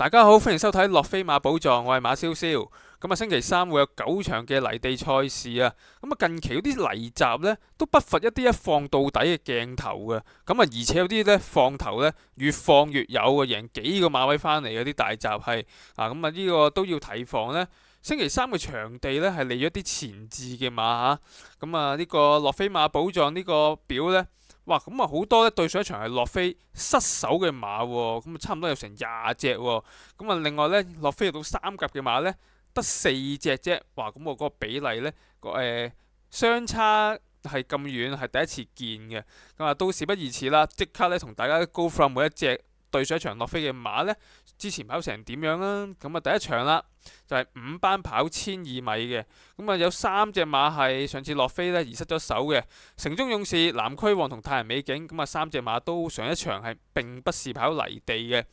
大家好，歡迎收睇樂飛馬寶藏，我係馬蕭蕭。咁啊，星期三會有9場嘅泥地賽事啊。咁啊，近期嗰啲泥閘呢，都不乏一啲一放到底嘅鏡頭嘅。咁啊，而且有啲呢放頭呢，越放越有啊，贏幾個馬位翻嚟嗰啲大閘係啊。咁啊，呢個都要提防呢。星期三嘅場地呢，係嚟咗啲前置嘅馬嚇。咁啊，呢個樂飛馬寶藏呢個表呢。哇，咁啊好多咧對上一場係樂飛失手嘅馬喎，咁啊差唔多有成20隻喎，咁啊另外咧樂飛入到三甲嘅馬咧得4隻啫，哇，咁我嗰個比例咧相差係咁遠係第一次見嘅，咁啊都事不宜遲啦，即刻咧同大家 go from 每一隻對上一場樂飛嘅馬咧，之前跑成點樣啦？咁啊第一場啦，就係5班跑1200米嘅，咁啊有3隻馬係上次樂飛咧而失咗手嘅，城中勇士、南區王同太陽美景，咁啊3隻馬都上一場係並不是跑泥地嘅。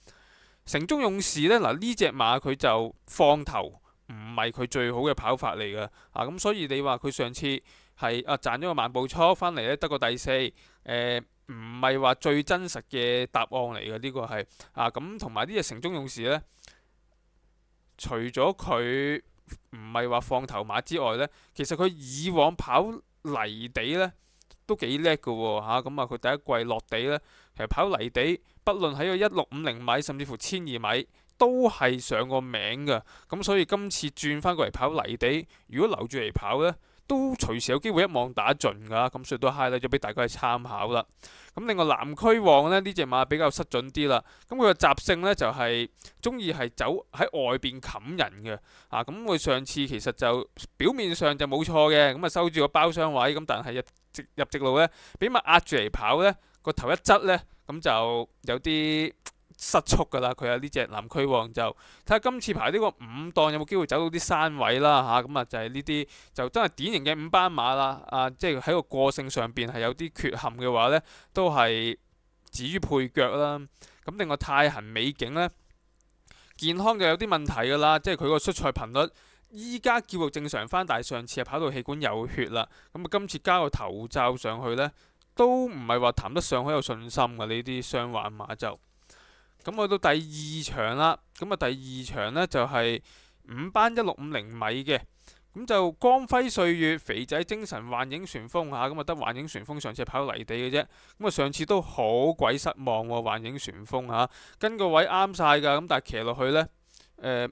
城中勇士呢，嗱呢隻馬佢就放頭唔係佢最好嘅跑法嚟㗎，咁所以你話佢上次係賺咗個慢步速翻嚟咧得個第四，唔係話最真實嘅答案嚟嘅呢個係咁，同埋呢隻城中勇士呢，除咗佢唔係話放頭馬之外呢，其實佢以往跑泥地呢都幾叻㗎喎嚇，咁佢第一季落地呢，其實跑泥地，不論喺個1650米甚至乎1200米都係上過名㗎，咁所以今次轉翻過嚟跑泥地，如果留住嚟跑呢，都隨時有機會一網打盡㗎，咁所以都 highlight 咗俾大家去參考啦。咁另外南區王呢隻馬比較失準啲啦，咁佢個習性呢，就係中意係走喺外邊冚人嘅，咁佢上次其實就表面上就冇錯嘅，咁收住個包廂位，咁但係入直路呢，俾馬壓住嚟跑呢，個頭一側呢，咁就有啲失速㗎啦，佢有呢隻南區王就睇下今次排呢個5檔有冇機會走到啲山位啦嚇，咁就係呢啲就真係典型嘅5班馬啦，即係喺個個性上邊係有啲缺陷嘅話呢，都係止於配腳啦。咁另外太行美景呢，健康就有啲問題㗎啦，即係佢個出賽頻率依家叫做正常翻，但係上次係跑到氣管有血啦，咁今次加個頭罩上去呢，都唔係話談得上好有信心嘅呢啲傷患馬就。咁去到第二場啦，咁第二場呢就係5班1650米嘅，咁就光輝歲月、肥仔精神、幻影旋風嚇，咁得幻影旋風上次係跑泥地嘅啫，咁上次都好鬼失望喎，幻影旋風嚇，跟個位啱晒㗎，咁但係騎落去呢，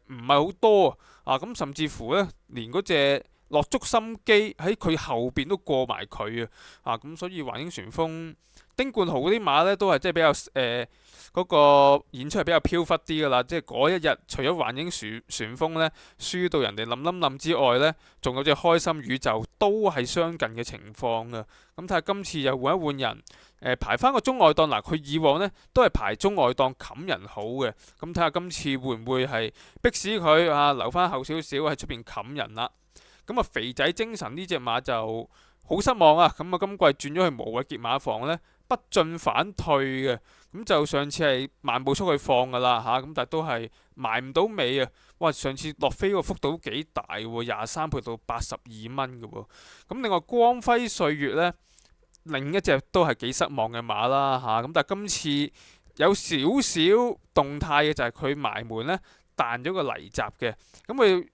唔係好多咁甚至乎呢，連嗰隻落足心機喺佢後邊都過埋佢咁所以幻影旋風、丁冠豪嗰啲馬呢，都係即係比較嗰個演出係比較飄忽啲㗎啦，即係嗰一日除咗幻影旋風呢輸到人哋冧之外呢，仲有隻開心宇宙都係相近嘅情況㗎。咁睇下今次又換一換人，排翻個中外檔嗱，佢以往呢都係排中外檔冚人好嘅，咁睇下今次會唔會係逼使佢留翻後少少喺出邊冚人啦。咁肥仔精神呢隻馬就好失望啊！咁今季轉咗去無畏傑馬房呢，不進反退嘅，咁就上次係慢步速去放㗎啦咁但係都係埋唔到尾啊！哇，上次落飛個幅度都幾大喎，23倍到82蚊嘅喎。咁另外光輝歲月呢，另一隻都係幾失望嘅馬啦咁但係今次有少少動態嘅就係佢埋門呢彈咗個泥閘嘅，咁佢。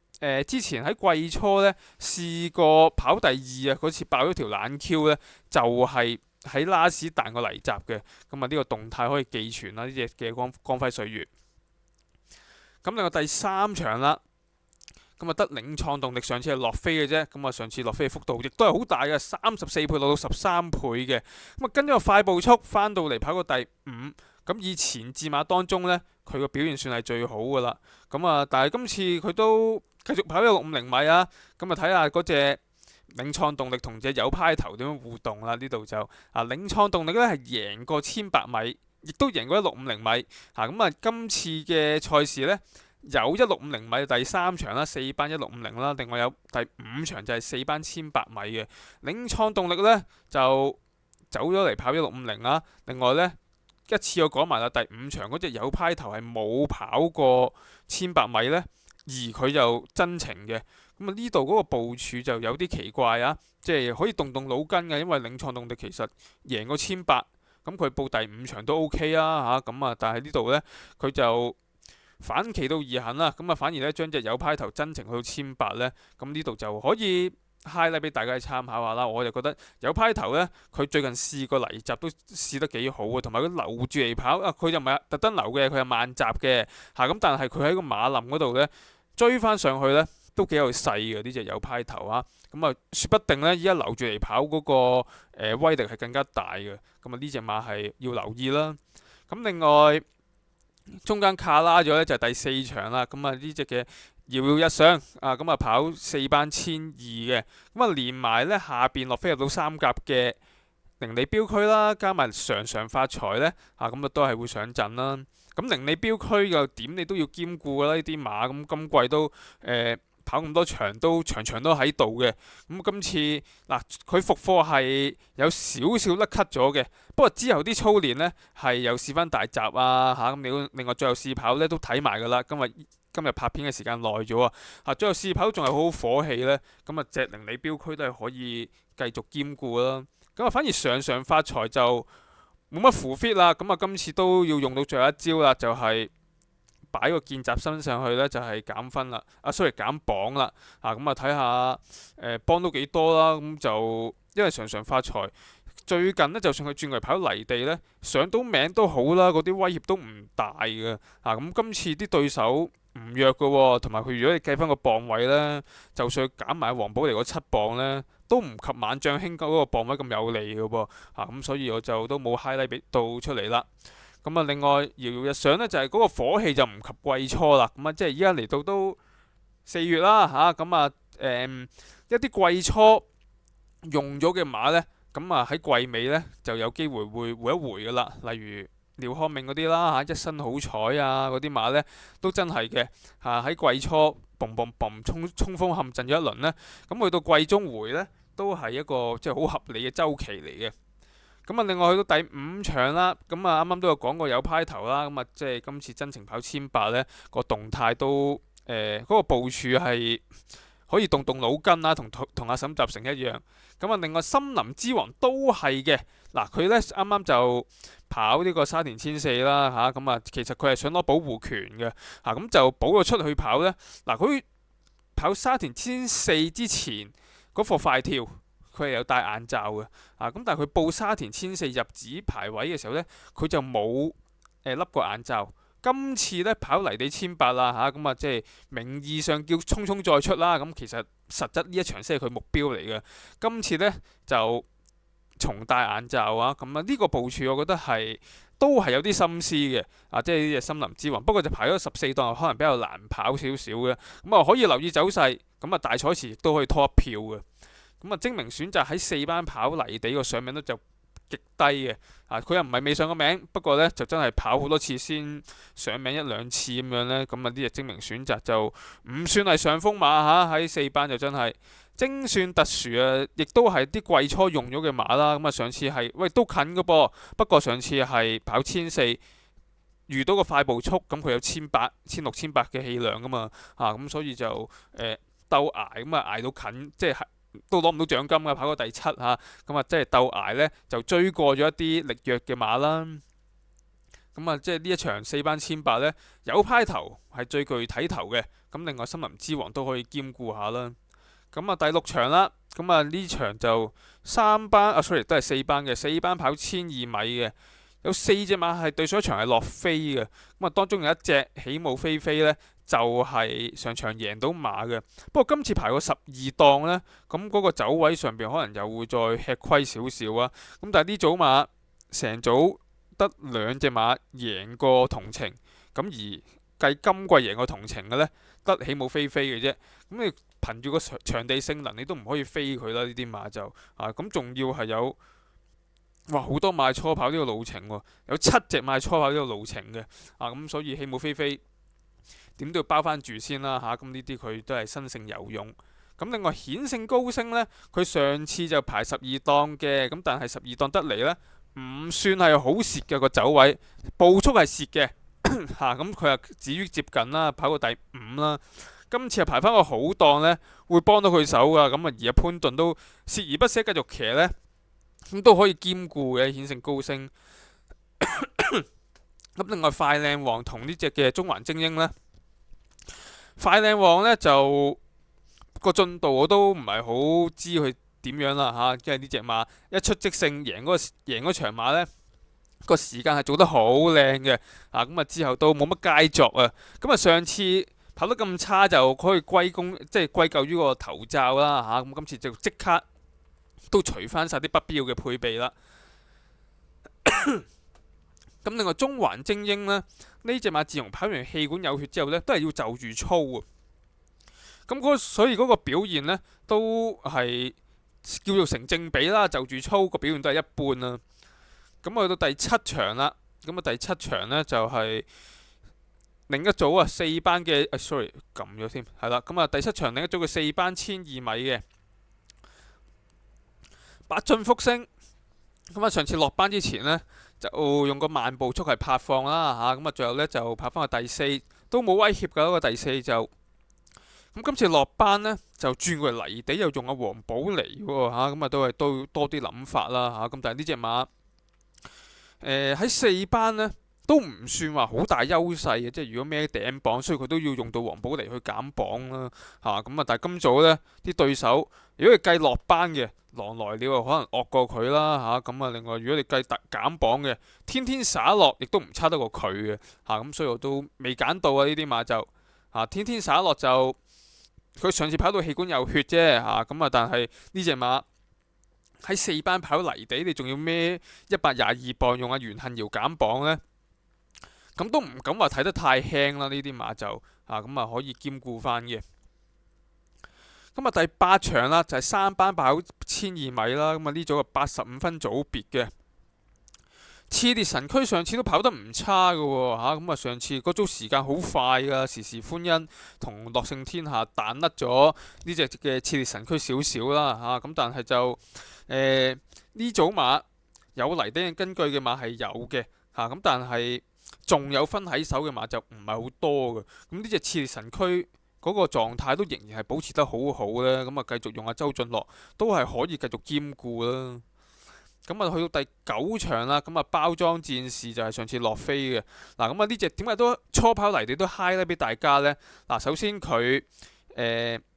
之前喺季初呢試過跑第二嗰次爆咗條冷 Q 呢，就係喺拉屎彈個泥閘嘅，咁呢個動態可以寄存啦，呢隻嘅光輝歲月。咁另外第三場啦，咁得領創動力上次係落飛嘅啫，咁上次落飛嘅幅度亦都係好大嘅，34倍落到13倍嘅，咁跟咗個快步速翻到嚟跑個第5。咁以前字馬當中呢，佢個表現算係最好㗎啦。但係今次佢都繼續跑1650米咁睇下嗰隻領創動力同隻有派頭點樣互動啦。呢度就領創動力呢係贏過1800米，亦都贏過1650米今次嘅賽事呢，有1650米第3場啦，4班1650啦，另外有第5場就係4班1800米嘅領創動力呢，就走咗嚟跑1650另外呢。一次我講埋啦，第5場嗰隻有派頭係冇跑過1800米呢，而佢就真情嘅。咁呢度嗰個部署就有啲奇怪即係可以動腦筋嘅，因為領創動力其實贏過1800，咁佢報第5場都 OK但係呢度呢，佢就反其道而行啦，咁啊反而咧將隻有派頭真情去到1,800咧，咁呢度就可以 highlight 俾大家參考下啦。我就覺得有派頭咧，佢最近試過泥閘都試得幾好啊，同埋佢留住嚟跑啊，佢就唔係特登留嘅，佢係慢閘嘅嚇，咁但係佢喺個馬林嗰度咧追翻上去咧。都幾有勢嘅呢隻有派頭啊，咁啊，說不定呢，依家留住嚟跑嗰個威力係更加大嘅，咁啊呢隻馬係要留意啦。咁另外中間卡拉咗呢，就係第4場啦，咁啊呢隻嘅遙遙日上啊，咁啊跑4班1,200嘅，咁啊連埋呢下邊落飛入到3甲嘅寧理標區啦，加埋常常發財呢，啊咁啊都係會上陣啦。咁寧理標區嘅點你都要兼顧噶啦，呢啲馬咁今季都跑咁多場都場場都喺度嘅，咁今次嗱佢復課係有少少甩咳咗嘅，不過之後啲操練呢係又試翻大閘啊嚇，咁另外最後試跑呢都睇埋噶啦，今日拍片嘅時間耐咗啊，最後試跑仲係好好火氣呢，咁啊隻寧理標區都係可以繼續兼顧啦，咁啊反而常常發財就冇乜符 fit 啦，咁啊今次都要用到最後一招啦，就係擺個見習生上去呢，就係減分啦，sorry 減磅啦，咁啊睇下磅都幾多啦，咁就因為常常發財最近呢，就算佢轉為跑泥地呢，上到名都好啦，嗰啲威脅都唔大嘅，咁今次啲對手唔弱嘅喎，同埋佢如果你計翻個磅位呢，就算佢減埋黃寶嚟嗰7磅呢，都唔及猛將興嗰個磅位咁有利嘅噃，咁所以我就都冇 highlight 到出嚟啦。咁啊，另外遙遙日上呢，就係嗰個火氣就唔及季初啦。咁啊，即係依家嚟到都4月啦嚇。咁一啲季初用咗嘅馬呢，咁啊喺季尾呢就有機會會回一回噶啦。例如廖康銘嗰啲啦嚇，一身好彩啊嗰啲馬呢，都真係嘅嚇。喺季初嘣嘣嘣衝鋒陷陣咗一輪呢，咁去到季中回呢，都係一個即係好合理嘅週期嚟嘅。咁啊，另外去到第5場啦，咁啊啱啱都有講過有派頭啦，咁啊即係今次真情跑1,800呢個動態都嗰個部署係可以動腦筋啦，同阿沈集成一樣。咁啊，另外森林之王都係嘅，嗱佢呢啱啱就跑呢個沙田1,400啦嚇，咁啊其實佢係想攞保護權嘅嚇，咁就保咗出去跑呢。嗱佢跑沙田1,400之前嗰課快跳。佢係有戴眼罩嘅，咁但係佢報沙田1,400入紙排位嘅時候呢，佢就冇笠過眼罩。今次呢，跑泥地1,800啦嚇，咁即係名義上叫衝衝再出啦，咁其實實質呢一場先係佢目標嚟嘅。今次呢，就重戴眼罩啊，咁呢個部署我覺得都係有啲心思嘅，即係呢隻森林之王。不過就排咗14檔，可能比較難跑少少嘅，咁啊可以留意走勢，咁啊大賽時亦都可以拖一票嘅。咁啊，精明選擇喺4班跑泥地個上名率就極低嘅，佢又唔係未上過名，不過呢就真係跑好多次先上名1-2次咁樣呢。咁啊呢隻精明選擇就唔算係上風馬嚇，喺4班就真係精算特殊啊，亦都係啲季初用咗嘅馬啦。咁啊上次係都近嘅噃，不過上次係跑1,400遇到個快步速，咁佢有1,800、1,600嘅氣量噶嘛，咁所以就鬥捱，咁啊捱到近即係。都攞唔到獎金嘅，跑過第7嚇，咁啊即係鬥捱呢，就追過咗一啲力弱嘅馬啦。咁啊即係呢一場4班1,800呢，有派頭係最具睇頭嘅，咁另外森林之王都可以兼顧下啦。咁啊第6場啦，咁啊呢場就3班sorry 都係4班嘅，4班跑1,200米嘅，有4隻馬係對上一場係落飛嘅，咁啊當中有一隻起舞飛飛呢。就係上場贏到馬嘅，不過今次排過12檔呢，咁嗰個走位上邊可能又會再吃虧少少啊。咁但係呢組馬成組得2隻馬贏過同程，咁而計今季贏過同程嘅呢，得起舞飛飛嘅啫。咁你憑住個場地性能，你都唔可以飛佢啦。呢啲馬就咁仲要係有好多馬初跑呢個路程喎，有7隻馬初跑呢個路程嘅咁所以起舞飛飛。點都要包翻住先啦嚇，咁呢啲佢都係新勝有用。咁另外顯勝高升呢，佢上次就排12檔嘅，咁但係12檔得嚟呢，唔算係好蝕嘅個走位，步速係蝕嘅咁佢又至於接近啦，跑過第5啦。今次係排翻個好檔呢，會幫到佢手噶。咁啊而家潘頓都鍥而不捨繼續騎呢，咁都可以兼顧嘅顯勝高升。咁另外快靚王同呢隻嘅中環精英呢，快靚王呢就個進度我都唔係好知佢點樣啦嚇，因為呢隻馬一出即勝，贏嗰場馬呢個時間係做得好靚嘅啊，咁啊之後都冇乜佳作啊，咁啊上次跑得咁差就可以即係歸咎於個頭罩啦嚇，咁今次就即刻都除翻晒啲不必要嘅配備啦。咁另外中環精英呢隻馬自從跑完氣管有血之後呢，都係要就住操啊。所以嗰個表現呢，都係叫做成正比啦，就住操個表現都係一般啦。咁去到第七場啦，咁啊第七場呢，就係另一組啊四班嘅，sorry 撳咗添，係啦。咁啊第七場另一組嘅四班1200米嘅百駿福星，咁啊上次落班之前呢，就用個慢步速係拍放啦嚇，咁啊最後呢，就拍翻個第四，都冇威脅㗎嗰個第四就。咁今次落班呢，就轉過嚟泥地又用阿黃寶嚟喎嚇，咁啊都係多啲諗法啦嚇。咁但係呢隻馬喺四班呢，都唔算話好大優勢嘅，即係如果孭頂磅，所以佢都要用到黃寶嚟去減磅啦嚇。咁啊但係今組呢啲對手，如果你計落班嘅狼來了可能惡過佢啦嚇。咁啊另外如果你計減磅嘅天天灑落，亦都唔差得過佢嘅嚇。咁所以我都未揀到啊呢啲馬就天天灑落就。佢上次跑到氣管有血啫嚇，咁但係呢隻馬喺四班跑泥地，你仲要孭122磅用阿袁恨堯減磅呢？咁都唔敢話睇得太輕啦。呢啲馬就咁可以兼顧翻嘅。咁第八場啦，就係三班跑1200米啦，咁呢組係85分組別嘅。刺烈神驅上次都跑得唔差㗎喎嚇，咁上次嗰組時間好快㗎，時時歡欣同樂勝天下彈甩咗呢隻嘅刺烈神驅少少啦嚇，咁但係就呢組馬有泥地根據嘅馬係有嘅嚇，咁但係仲有分喺手嘅馬就唔係好多嘅，咁呢隻刺烈神驅嗰個狀態都仍然係保持得好好咧，咁繼續用阿周俊樂都係可以繼續兼顧啦。咁去到第9場啦，咁包裝戰士就係上次落飛嘅。咁呢隻點解都初跑泥地都 high 咧俾大家呢？首先佢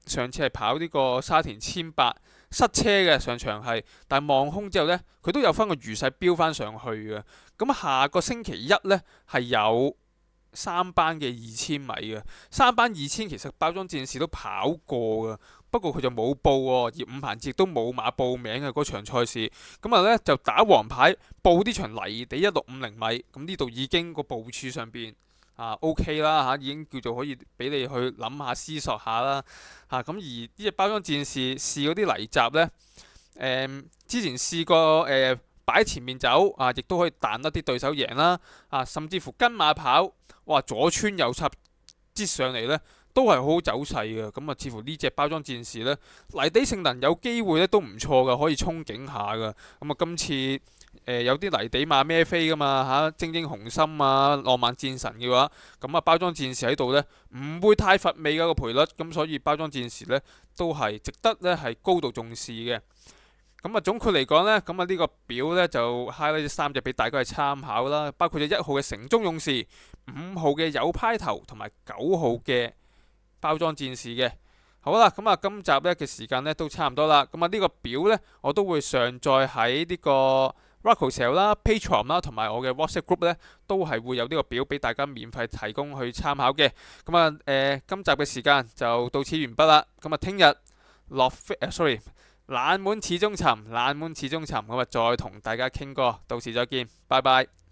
上次係跑呢個沙田1800塞車嘅上場係，但係望空之後呢，佢都有翻個餘勢飆翻上去嘅。咁下個星期一呢，係有三班嘅2000米嘅，三班2000其實包裝戰士都跑過嘅。不過佢就冇報喎，而伍鵬哲都冇馬報名嘅嗰場賽事，咁呢就打黃牌報呢場泥地1650米，咁呢度已經個部署上邊OK 啦嚇，已經叫做可以俾你去諗下思索下啦嚇。咁而呢隻包裝戰士試嗰啲泥閘呢，之前試過擺前面走亦都可以彈得啲對手贏啦甚至乎跟馬跑，哇左穿右插擠上嚟呢。都係好好走勢嘅，咁似乎呢隻包裝戰士呢，泥地性能有機會呢都唔錯嘅，可以憧憬下嘅。咁今次有啲泥地馬孭飛噶嘛精英紅心浪漫戰神嘅話，咁包裝戰士喺度呢，唔會太乏味嘅個賠率，咁所以包裝戰士呢，都係值得呢係高度重視嘅。咁總括嚟講呢，咁呢個表呢，就 highlight 3隻俾大家去參考啦，包括咗1號嘅城中勇士、5號嘅有派頭同埋9號嘅包裝戰士嘅。好啦，咁今集呢嘅時間呢都差唔多啦。咁呢個表呢，我都會上載喺呢個 Rockoshell 啦、Patreon 啦同埋我嘅 WhatsApp group 呢，都係會有呢個表俾大家免費提供去參考嘅。咁今集嘅時間就到此完畢啦。咁聽日冷門始終沉，冷門始終沉，再同大家傾過，到時再見，拜拜。